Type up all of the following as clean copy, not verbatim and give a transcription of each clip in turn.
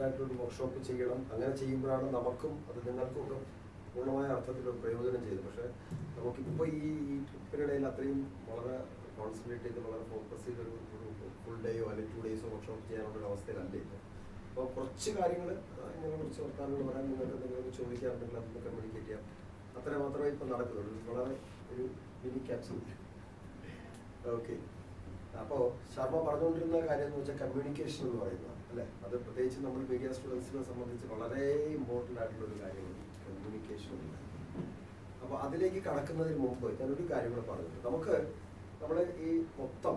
ആയിട്ടുള്ള വർക്ക്ഷോപ്പ് ചെയ്യണം. അങ്ങനെ ചെയ്യുമ്പോഴാണ് നമുക്കും അത് നിങ്ങൾക്കും ഒക്കെ പൂർണ്ണമായ അർത്ഥത്തിൽ പ്രയോജനം ചെയ്തു. പക്ഷേ നമുക്കിപ്പോൾ ഈ ട്രിപ്പിനിടയിൽ അത്രയും വളരെ കോൺസെൻട്രേറ്റ് ചെയ്ത് വളരെ ഫോക്കസ് ചെയ്തൊരു ഫുൾ ഡേയോ അല്ലെങ്കിൽ 2 ഡേയ്സോ വർക്ക്ഷോപ്പ് ചെയ്യാനുള്ള അവസ്ഥയിലല്ലേ ഇപ്പോൾ. അപ്പോൾ കുറച്ച് കാര്യങ്ങൾ ഇങ്ങനെ കുറച്ച് വർത്താനങ്ങൾ പറയാൻ നിങ്ങൾക്ക് എന്തെങ്കിലും ചോദിക്കാറുണ്ടെങ്കിൽ അതൊന്ന് കമ്മ്യൂണിക്കേറ്റ് ചെയ്യാം. അത്ര മാത്രമേ ഇപ്പം നടക്കുന്നുള്ളൂ. വളരെ ഒരു മിനി ക്യാപ്സ്യൂൾ. ഓക്കെ. അപ്പോൾ ശർമ്മ പറഞ്ഞുകൊണ്ടിരുന്ന കാര്യം എന്ന് വെച്ചാൽ കമ്മ്യൂണിക്കേഷൻ എന്ന് പറയുന്നത് അല്ലേ, അത് പ്രത്യേകിച്ച് നമ്മൾ മീഡിയ സ്റ്റുഡൻസിനെ സംബന്ധിച്ച് വളരെ ഇമ്പോർട്ടൻ്റ് ആയിട്ടുള്ളൊരു കാര്യമാണ് കമ്മ്യൂണിക്കേഷൻ. അപ്പോൾ അതിലേക്ക് കടക്കുന്നതിന് മുമ്പ് ഞാനൊരു കാര്യം കൂടെ പറഞ്ഞിട്ടുണ്ട്. നമ്മൾ ഈ മൊത്തം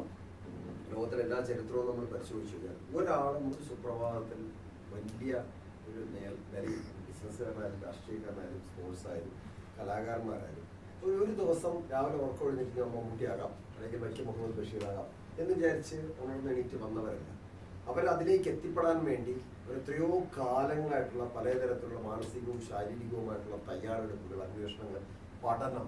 ലോകത്തിലെ എല്ലാ ചരിത്രവും നമ്മൾ പരിശോധിച്ചു കഴിഞ്ഞാൽ ഒരാളും ഒരു സുപ്രഭാതത്തിൽ വലിയ ഒരു നിലയിൽ ബിസിനസ്സുകാരനായാലും രാഷ്ട്രീയക്കാരനായാലും സ്പോർട്സ് ആയാലും കലാകാരന്മാരായാലും ഒരു ദിവസം രാവിലെ ഉറക്കം എഴുന്നേറ്റ് മമ്മൂട്ടിയാകാം അല്ലെങ്കിൽ വൈക്കം മുഹമ്മദ് ബഷീറാകാം എന്ന് വിചാരിച്ച് ഉണർന്ന് എണീറ്റ് വന്നവരല്ല. അവരതിലേക്ക് എത്തിപ്പെടാൻ വേണ്ടി എത്രയോ കാലങ്ങളായിട്ടുള്ള പലതരത്തിലുള്ള മാനസികവും ശാരീരികവുമായിട്ടുള്ള തയ്യാറെടുപ്പുകൾ, അന്വേഷണങ്ങൾ, പഠനം,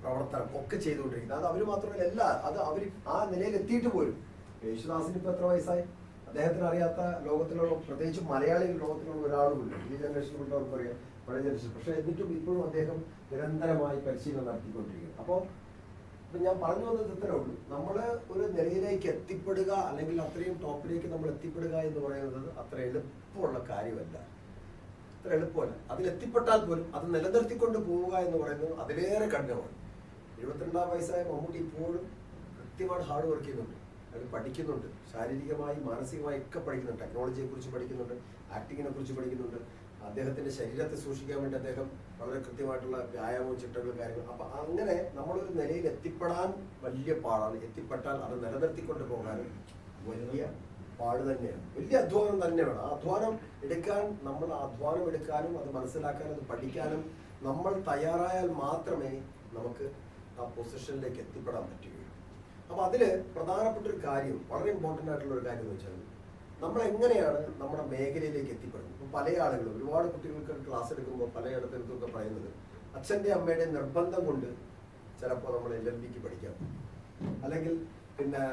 പ്രവർത്തനം ഒക്കെ ചെയ്തുകൊണ്ടിരിക്കുന്നത്. അത് അവർ മാത്രമല്ല, അത് അവർ ആ നിലയിൽ എത്തിയിട്ട് പോലും. യേശുദാസിന് ഇപ്പോൾ എത്ര വയസ്സായി? അദ്ദേഹത്തിന് അറിയാത്ത ലോകത്തിലുള്ള, പ്രത്യേകിച്ച് മലയാളികൾ ലോകത്തിലുള്ള ഒരാളുമില്ല. ഈ ജനറേഷനിലുള്ളവർക്ക് അറിയാം, പഴയ ജനറേഷൻ. പക്ഷേ എന്നിട്ടും ഇപ്പോഴും അദ്ദേഹം നിരന്തരമായി പരിശീലനം നടത്തിക്കൊണ്ടിരിക്കുന്നു. അപ്പോൾ ഞാൻ പറഞ്ഞു വന്നത് ഇത്രേ ഉള്ളൂ. നമ്മൾ ഒരു നിലയിലേക്ക് എത്തിപ്പെടുക അല്ലെങ്കിൽ അത്രയും ടോപ്പിലേക്ക് നമ്മൾ എത്തിപ്പെടുക എന്ന് പറയുന്നത് അത്ര എളുപ്പമുള്ള കാര്യമല്ല. അത്ര എളുപ്പമല്ല. അതിലെത്തിപ്പെട്ടാൽ പോലും അത് നിലനിർത്തിക്കൊണ്ട് പോവുക എന്ന് പറയുന്നത് അതിലേറെ കഠിനമാണ്. 72 വയസ്സായ മമ്മൂട്ടി ഇപ്പോഴും കൃത്യമായിട്ട് ഹാർഡ് വർക്ക് ചെയ്യുന്നുണ്ട്. അത് പഠിക്കുന്നുണ്ട്, ശാരീരികമായി മാനസികമായി ഒക്കെ പഠിക്കുന്നുണ്ട്. ടെക്നോളജിയെ കുറിച്ച് പഠിക്കുന്നുണ്ട്, ആക്ടിങ്ങിനെ കുറിച്ച് പഠിക്കുന്നുണ്ട്. അദ്ദേഹത്തിന്റെ ശരീരത്തെ സൂക്ഷിക്കാൻ വേണ്ടി അദ്ദേഹം വളരെ കൃത്യമായിട്ടുള്ള വ്യായാമവും ചിട്ടകളും കാര്യങ്ങളും. അപ്പൊ അങ്ങനെ നമ്മളൊരു നിലയിൽ എത്തിപ്പെടാൻ വലിയ പാടാണ്. എത്തിപ്പെട്ടാൽ അത് നിലനിർത്തിക്കൊണ്ട് പോകാനും വലിയ പാട് തന്നെയാണ്, വലിയ അധ്വാനം തന്നെ വേണം. ആ അധ്വാനം എടുക്കാൻ, നമ്മൾ അധ്വാനം എടുക്കാനും അത് മനസ്സിലാക്കാനും അത് പഠിക്കാനും നമ്മൾ തയ്യാറായാൽ മാത്രമേ നമുക്ക് ആ പൊസിഷനിലേക്ക് എത്തിപ്പെടാൻ പറ്റുകയുള്ളൂ. അപ്പൊ അതില് പ്രധാനപ്പെട്ട ഒരു കാര്യം, വളരെ ഇമ്പോർട്ടൻ്റ് ആയിട്ടുള്ള ഒരു കാര്യം എന്ന് വെച്ചാൽ നമ്മൾ എങ്ങനെയാണ് നമ്മുടെ മേഖലയിലേക്ക് എത്തിപ്പെടുന്നത്. ഇപ്പം പല ആളുകളും, ഒരുപാട് കുട്ടികൾക്ക് ക്ലാസ് എടുക്കുമ്പോൾ പലയിടത്തൊക്കെ പറയുന്നത് അച്ഛൻ്റെ അമ്മയുടെ നിർബന്ധം കൊണ്ട് ചിലപ്പോൾ നമ്മൾ LLBക്ക് പഠിക്കാം, അല്ലെങ്കിൽ പിന്നെ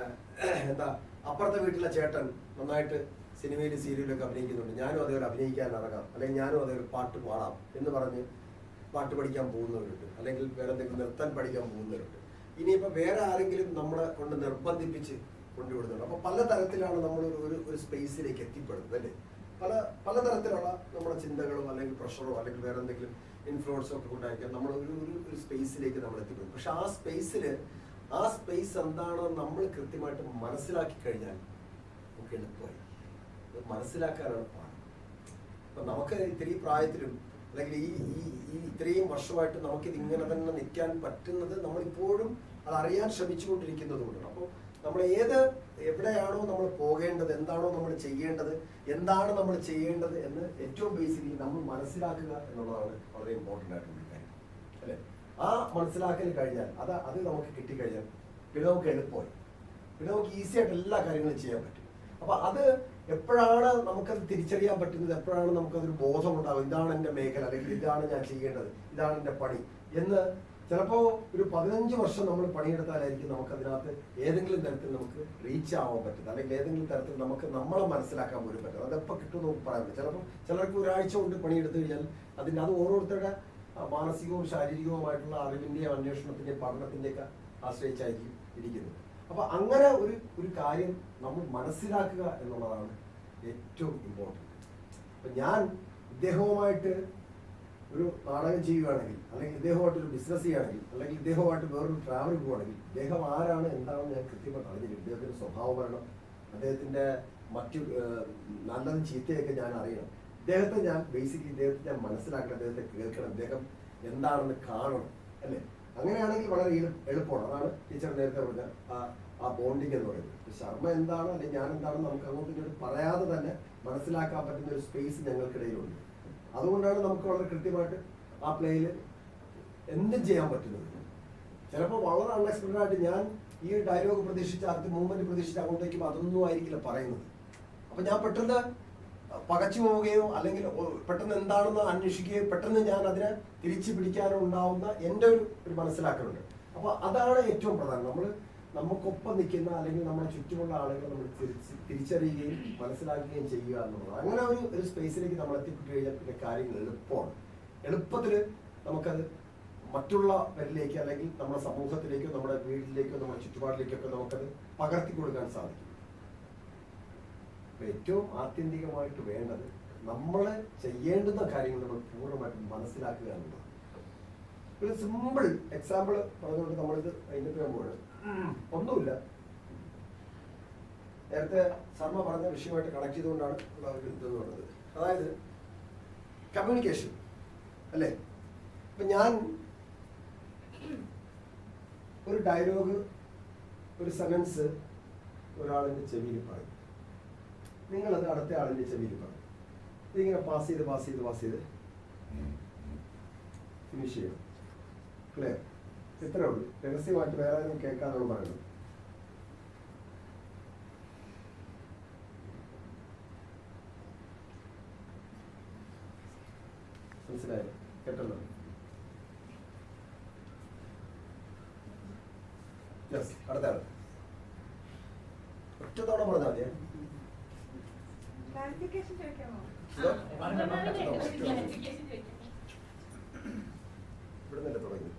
അപ്പുറത്തെ വീട്ടിലെ ചേട്ടൻ നന്നായിട്ട് സിനിമയിൽ സീരിയലൊക്കെ അഭിനയിക്കുന്നുണ്ട്, ഞാനും അതേപോലെ അഭിനയിക്കാൻ ഇറങ്ങാം, അല്ലെങ്കിൽ ഞാനും അതേപോലെ പാട്ട് പാടാം എന്ന് പറഞ്ഞ് പാട്ട് പഠിക്കാൻ പോകുന്നവരുണ്ട്, അല്ലെങ്കിൽ വേറെ എന്തെങ്കിലും നൃത്തം പഠിക്കാൻ പോകുന്നവരുണ്ട്. ഇനിയിപ്പോൾ വേറെ ആരെങ്കിലും നമ്മളെ കൊണ്ട് നിർബന്ധിപ്പിച്ച് കൊണ്ടുവിടുന്നുണ്ട്. അപ്പോൾ പലതരത്തിലാണ് നമ്മൾ ഒരു സ്പേസിലേക്ക് എത്തിപ്പെടുന്നത് അല്ലേ. പലതരത്തിലുള്ള നമ്മുടെ ചിന്തകളും അല്ലെങ്കിൽ പ്രഷറോ അല്ലെങ്കിൽ വേറെ എന്തെങ്കിലും ഇൻഫ്ലുവൻസോ ഒക്കെ കൊണ്ടായിരിക്കാം നമ്മൾ ഒരു സ്പേസിലേക്ക് നമ്മൾ എത്തിപ്പെടും. പക്ഷെ ആ സ്പേസ് എന്താണെന്ന് നമ്മൾ കൃത്യമായിട്ട് മനസ്സിലാക്കി കഴിഞ്ഞാൽ നമുക്ക് എളുപ്പമായി. അത് മനസ്സിലാക്കാനാണ് പാട്. അപ്പം നമുക്ക് ഇത്രയും പ്രായത്തിലും അല്ലെങ്കിൽ ഈ ഇത്രയും വർഷമായിട്ട് നമുക്കിത് ഇങ്ങനെ തന്നെ നിൽക്കാൻ പറ്റുന്നത് നമ്മളിപ്പോഴും അത് അറിയാൻ ശ്രമിച്ചുകൊണ്ടിരിക്കുന്നത് കൊണ്ടാണ്. അപ്പോൾ നമ്മൾ എവിടെയാണോ നമ്മൾ പോകേണ്ടത്, എന്താണോ നമ്മൾ ചെയ്യേണ്ടത്, എന്താണ് നമ്മൾ ചെയ്യേണ്ടത് എന്ന് ഏറ്റവും ബേസിക്കലി നമ്മൾ മനസ്സിലാക്കുക എന്നുള്ളതാണ് വളരെ ഇമ്പോർട്ടൻ്റ് ആയിട്ടുള്ള കാര്യം അല്ലേ. ആ മനസ്സിലാക്കൽ കഴിഞ്ഞാൽ അത് നമുക്ക് കിട്ടിക്കഴിഞ്ഞാൽ പിന്നെ നമുക്ക് എളുപ്പമായി, പിന്നെ നമുക്ക് ഈസി ആയിട്ട് എല്ലാ കാര്യങ്ങളും ചെയ്യാൻ പറ്റും. അപ്പൊ അത് എപ്പോഴാണ് നമുക്കത് തിരിച്ചറിയാൻ പറ്റുന്നത്, എപ്പോഴാണ് നമുക്കതൊരു ബോധം ഉണ്ടാകും, ഇതാണ് എൻ്റെ മേഖല, അല്ലെങ്കിൽ ഇതാണ് ഞാൻ ചെയ്യേണ്ടത്, ഇതാണ് എൻ്റെ പണി എന്ന്. ചിലപ്പോൾ ഒരു 15 വർഷം നമ്മൾ പണിയെടുത്താലായിരിക്കും നമുക്കതിനകത്ത് ഏതെങ്കിലും തരത്തിൽ നമുക്ക് റീച്ച് ആവാൻ പറ്റുന്നത്, അല്ലെങ്കിൽ ഏതെങ്കിലും തരത്തിൽ നമുക്ക് നമ്മളെ മനസ്സിലാക്കാൻ പോലും പറ്റും. അതെപ്പോൾ കിട്ടും നമുക്ക് പറയാൻ പറ്റും. ചിലപ്പോൾ ചിലർക്ക് ഒരാഴ്ച കൊണ്ട് പണിയെടുത്തു കഴിഞ്ഞാൽ അത് ഓരോരുത്തരുടെ മാനസികവും ശാരീരികവുമായിട്ടുള്ള അറിവിൻ്റെയും അന്വേഷണത്തിൻ്റെയും പഠനത്തിൻ്റെയൊക്കെ ആശ്രയിച്ചായിരിക്കും ഇരിക്കുന്നത്. അപ്പൊ അങ്ങനെ ഒരു കാര്യം നമ്മൾ മനസ്സിലാക്കുക എന്നുള്ളതാണ് ഏറ്റവും ഇമ്പോർട്ടൻ്റ്. അപ്പൊ ഞാൻ ഇദ്ദേഹവുമായിട്ട് ഒരു നാടകം ചെയ്യുകയാണെങ്കിൽ, അല്ലെങ്കിൽ ഇദ്ദേഹമായിട്ട് ഒരു ബിസിനസ് ചെയ്യുകയാണെങ്കിൽ, അല്ലെങ്കിൽ ഇദ്ദേഹമായിട്ട് വേറൊരു ട്രാവൽ പോവുകയാണെങ്കിൽ ഇദ്ദേഹം ആരാണ് എന്താണെന്ന് ഞാൻ കൃത്യമായിട്ട് അറിഞ്ഞിരിക്കും. ഇദ്ദേഹത്തിൻ്റെ സ്വഭാവം അറിയണം, അദ്ദേഹത്തിൻ്റെ മറ്റു നല്ലതും ചീത്തയൊക്കെ ഞാൻ അറിയണം. ഇദ്ദേഹത്തെ ഞാൻ ഞാൻ മനസ്സിലാക്കണം, അദ്ദേഹത്തെ കേൾക്കണം, ഇദ്ദേഹം എന്താണെന്ന് കാണണം അല്ലേ. അങ്ങനെയാണെങ്കിൽ വളരെ എളുപ്പമാണ്. അതാണ് ടീച്ചർ നേരത്തെ പറഞ്ഞ ആ ബോണ്ടിങ് എന്ന് പറയുന്നത്. ശർമ്മ എന്താണ് അല്ലെങ്കിൽ ഞാൻ എന്താണെന്ന് നമുക്ക് അങ്ങോട്ടും ഇങ്ങോട്ടും പറയാതെ തന്നെ മനസ്സിലാക്കാൻ പറ്റുന്ന ഒരു സ്പേസ് ഞങ്ങൾക്കിടയിലുണ്ട്. അതുകൊണ്ടാണ് നമുക്ക് വളരെ കൃത്യമായിട്ട് ആ പ്ലേയിൽ എന്തും ചെയ്യാൻ പറ്റുന്നത്. ചിലപ്പോൾ വളരെ അൺഎക്സ്പെക്റ്റഡ് ആയിട്ട് ഞാൻ ഈ ഡയലോഗ് പ്രതീക്ഷിച്ച് അടുത്ത മൂവ്മെന്റ് പ്രതീക്ഷിച്ച് അങ്ങോട്ടേക്കും അതൊന്നും ആയിരിക്കില്ല പറയുന്നത്. അപ്പൊ ഞാൻ പെട്ടെന്ന് പകച്ചു പോവുകയോ അല്ലെങ്കിൽ പെട്ടെന്ന് എന്താണെന്ന് അന്വേഷിക്കുകയോ പെട്ടെന്ന് ഞാൻ അതിനെ തിരിച്ചു പിടിക്കാനോ ഉണ്ടാവുന്ന എൻ്റെ ഒരു മനസ്സിലാക്കലുണ്ട്. അപ്പൊ അതാണ് ഏറ്റവും പ്രധാനം. നമ്മൾ നമുക്കൊപ്പം നിൽക്കുന്ന അല്ലെങ്കിൽ നമ്മുടെ ചുറ്റുമുള്ള ആളുകളെ നമ്മൾ തിരിച്ചറിയുകയും മനസ്സിലാക്കുകയും ചെയ്യുക എന്നുള്ളത്. അങ്ങനെ ഒരു സ്പേസിലേക്ക് നമ്മൾ എത്തിപ്പെട്ട് കഴിഞ്ഞാൽ പിന്നെ കാര്യങ്ങൾ എളുപ്പമാണ്. എളുപ്പത്തിൽ നമുക്കത് മറ്റുള്ളവരിലേക്ക് അല്ലെങ്കിൽ നമ്മുടെ സമൂഹത്തിലേക്കോ നമ്മുടെ വീട്ടിലേക്കോ നമ്മുടെ ചുറ്റുപാടിലേക്കൊക്കെ നമുക്കത് പകർത്തി കൊടുക്കാൻ സാധിക്കും. ഏറ്റവും ആത്യന്തികമായിട്ട് വേണ്ടത് നമ്മൾ ചെയ്യേണ്ടുന്ന കാര്യങ്ങൾ നമ്മൾ പൂർണ്ണമായിട്ടും മനസ്സിലാക്കുക എന്നുള്ളതാണ്. ഒരു സിമ്പിൾ എക്സാമ്പിൾ പറഞ്ഞുകൊണ്ട് നമ്മളിത് അതിൻ്റെ പോകുമ്പോഴാണ് ഒന്നുമില്ല. നേരത്തെ ശർമ്മ പറഞ്ഞ വിഷയമായിട്ട് കണക്ട് ചെയ്തുകൊണ്ടാണ് ഉള്ള ഒരു ഇതെന്ന് പറയുന്നത്. അതായത് കമ്മ്യൂണിക്കേഷൻ അല്ലേ. ഇപ്പം ഞാൻ ഒരു ഡയലോഗ് ഒരു സെന്റൻസ് ഒരാളിൻ്റെ ചെവിയിൽ പറയും, നിങ്ങളത് അടുത്ത ആളിൻ്റെ ചെവിയിൽ പറയും. ഇതിങ്ങനെ പാസ് ചെയ്ത് ഫിനിഷ് ചെയ്യണം. ക്ലിയർ? ഇത്രേ ഉള്ളൂ. രഹസ്യമായിട്ട് വേറെ ആരും കേൾക്കാനാണ് പറയുന്നത്. മനസ്സിലായോ? കേട്ടല്ലോ? യെസ്. അടുത്ത ആൾ ഒറ്റ തവണ പറഞ്ഞാൽ മതിയെ. ഇവിടെ നിന്നല്ലേ തുടങ്ങി.